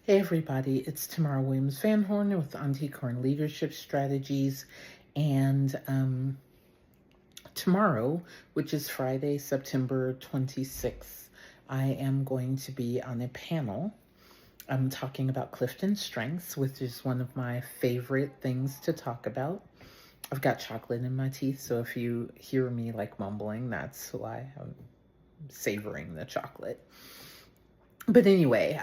Hey everybody, it's Tamara Williams Van Horn with Auntie Corn Leadership Strategies. And tomorrow, which is Friday, September 26th, I am going to be on a panel. I'm talking about Clifton Strengths, which is one of my favorite things to talk about. I've got chocolate in my teeth, so if you hear me like mumbling, that's why I'm savoring the chocolate. But anyway,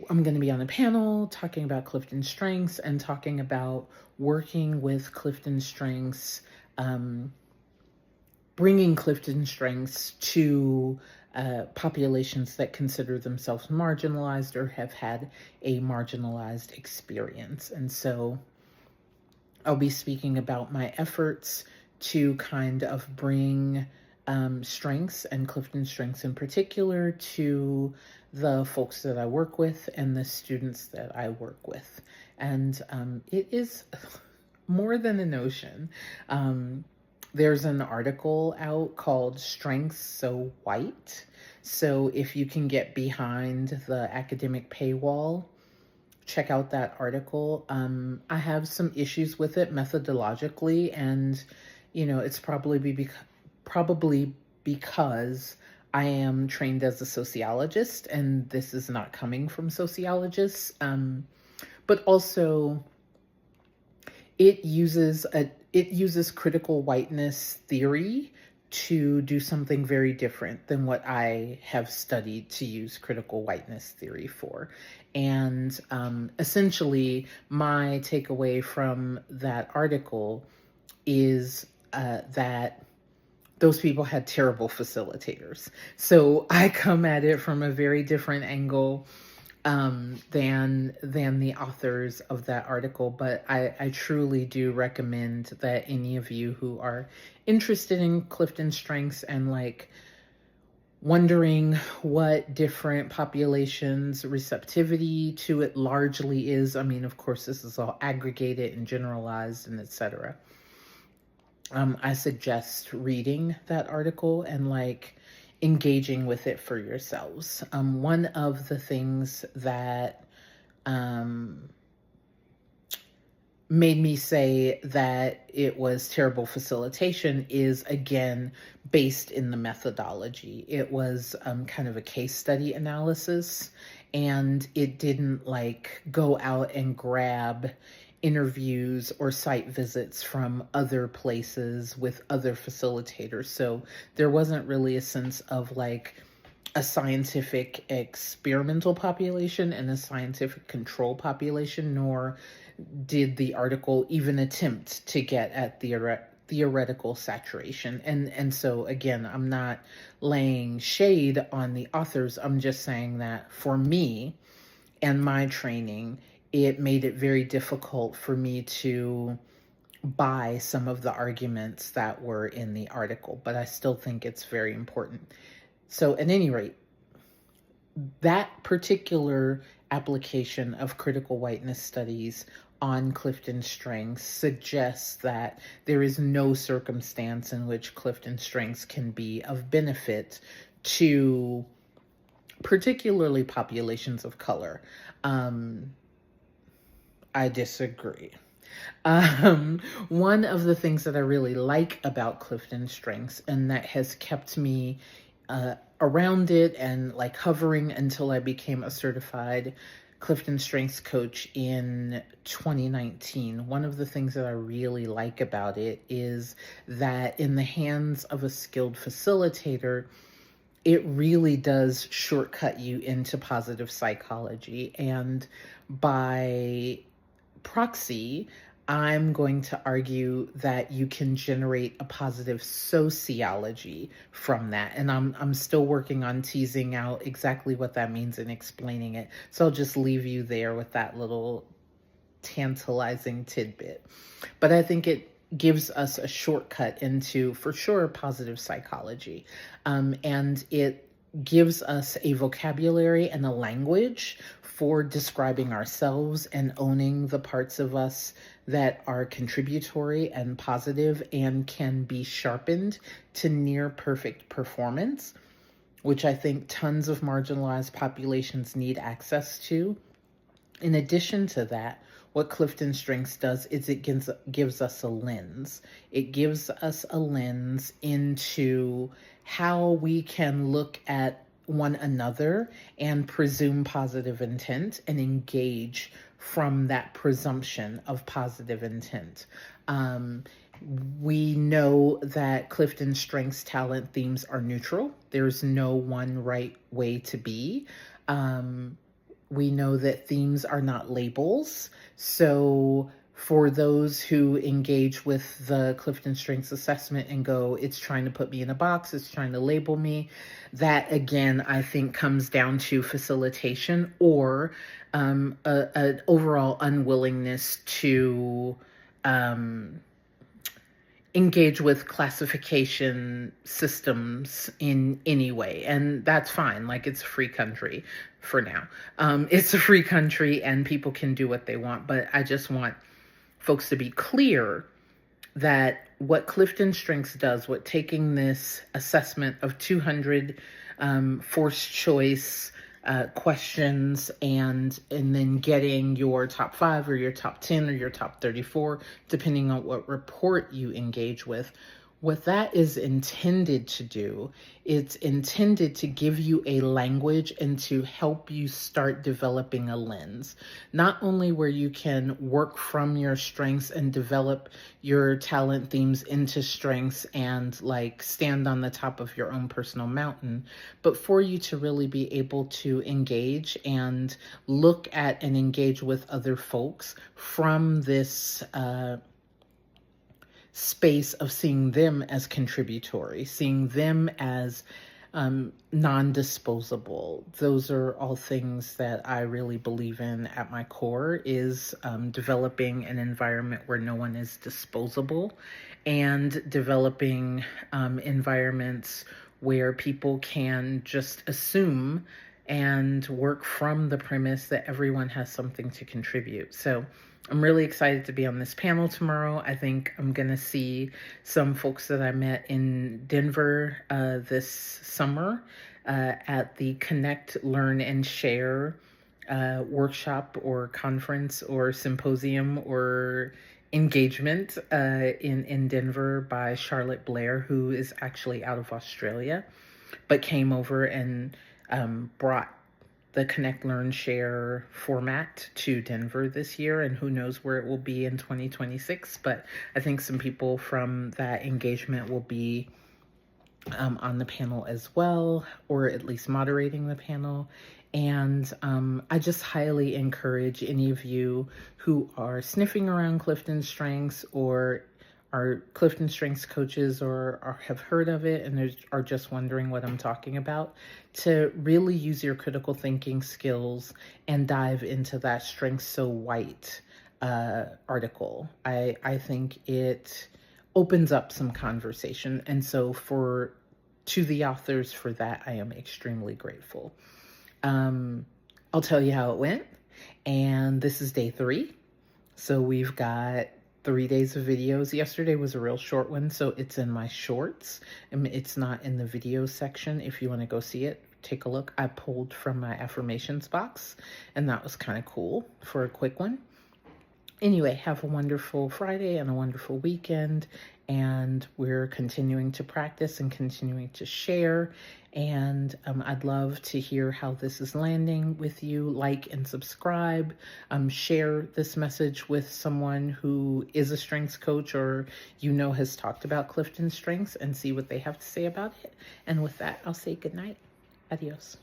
I'm going to be on a panel talking about Clifton Strengths and talking about working with Clifton Strengths, bringing Clifton Strengths to populations that consider themselves marginalized or have had a marginalized experience. And so I'll be speaking about my efforts to kind of bring strengths and Clifton Strengths in particular to the folks that I work with and the students that I work with. And it is more than a notion. There's an article out called Strengths So Whyte. So if you can get behind the academic paywall, check out that article. I have some issues with it methodologically, and it's probably because I am trained as a sociologist, and this is not coming from sociologists. But also, it uses critical whiteness theory to do something very different than what I have studied to use critical whiteness theory for. And essentially, my takeaway from that article is that those people had terrible facilitators. So I come at it from a very different angle than the authors of that article. But I truly do recommend that any of you who are interested in Clifton Strengths and like wondering what different populations' receptivity to it largely is. I mean, of course, this is all aggregated and generalized and etc. I suggest reading that article and like engaging with it for yourselves. One of the things that made me say that it was terrible facilitation is, again, based in the methodology. It was kind of a case study analysis, and it didn't like go out and grab interviews or site visits from other places with other facilitators. So there wasn't really a sense of like a scientific experimental population and a scientific control population, nor did the article even attempt to get at theoretical saturation. And so again, I'm not laying shade on the authors. I'm just saying that for me and my training, it made it very difficult for me to buy some of the arguments that were in the article, but I still think it's very important. So at any rate, that particular application of critical whiteness studies on Clifton Strengths suggests that there is no circumstance in which Clifton Strengths can be of benefit to particularly populations of color. I disagree. One of the things that I really like about Clifton Strengths, and that has kept me around it and like hovering until I became a certified Clifton Strengths coach in 2019. One of the things that I really like about it is that in the hands of a skilled facilitator, it really does shortcut you into positive psychology. And by proxy, I'm going to argue that you can generate a positive sociology from that. And I'm still working on teasing out exactly what that means and explaining it. So I'll just leave you there with that little tantalizing tidbit. But I think it gives us a shortcut into, for sure, positive psychology. And it gives us a vocabulary and a language for describing ourselves and owning the parts of us that are contributory and positive and can be sharpened to near perfect performance which I think tons of marginalized populations need access to. In addition to that, what Clifton Strengths does is it gives us a lens. It gives us a lens into how we can look at one another and presume positive intent and engage from that presumption of positive intent. We know that Clifton Strengths talent themes are neutral. There's no one right way to be. We know that themes are not labels. So for those who engage with the Clifton Strengths assessment and go, it's trying to put me in a box, it's trying to label me, that again, I think comes down to facilitation or an overall unwillingness to engage with classification systems in any way. And that's fine. Like, it's a free country for now. It's a free country and people can do what they want. But I just want folks to be clear that what Clifton Strengths does, what taking this assessment of 200 forced choice questions and then getting your top 5 or your top 10 or your top 34, depending on what report you engage with, what that is intended to do, it's intended to give you a language and to help you start developing a lens. Not only where you can work from your strengths and develop your talent themes into strengths and like stand on the top of your own personal mountain, but for you to really be able to engage and look at and engage with other folks from this space of seeing them as contributory, seeing them as non-disposable. Those are all things that I really believe in at my core, is developing an environment where no one is disposable and developing environments where people can just assume and work from the premise that everyone has something to contribute. So I'm really excited to be on this panel tomorrow. I think I'm going to see some folks that I met in Denver this summer at the Connect, Learn, and Share workshop or conference or symposium or engagement in Denver by Charlotte Blair, who is actually out of Australia, but came over and brought the Connect, Learn, Share format to Denver this year, and who knows where it will be in 2026. But I think some people from that engagement will be on the panel as well, or at least moderating the panel. And I just highly encourage any of you who are sniffing around Clifton Strengths or are Clifton Strengths coaches or have heard of it and are just wondering what I'm talking about, to really use your critical thinking skills and dive into that Strengths So Whyte article. I think it opens up some conversation. And so to the authors for that, I am extremely grateful. I'll tell you how it went. And this is day 3. So we've got 3 days of videos. Yesterday was a real short one, so it's in my shorts. It's not in the video section. If you want to go see it, take a look. I pulled from my affirmations box, and that was kind of cool for a quick one. Anyway, have a wonderful Friday and a wonderful weekend, and we're continuing to practice and continuing to share, and I'd love to hear how this is landing with you. Like and subscribe, share this message with someone who is a strengths coach or has talked about Clifton Strengths, and see what they have to say about it. And with that, I'll say goodnight. Adios.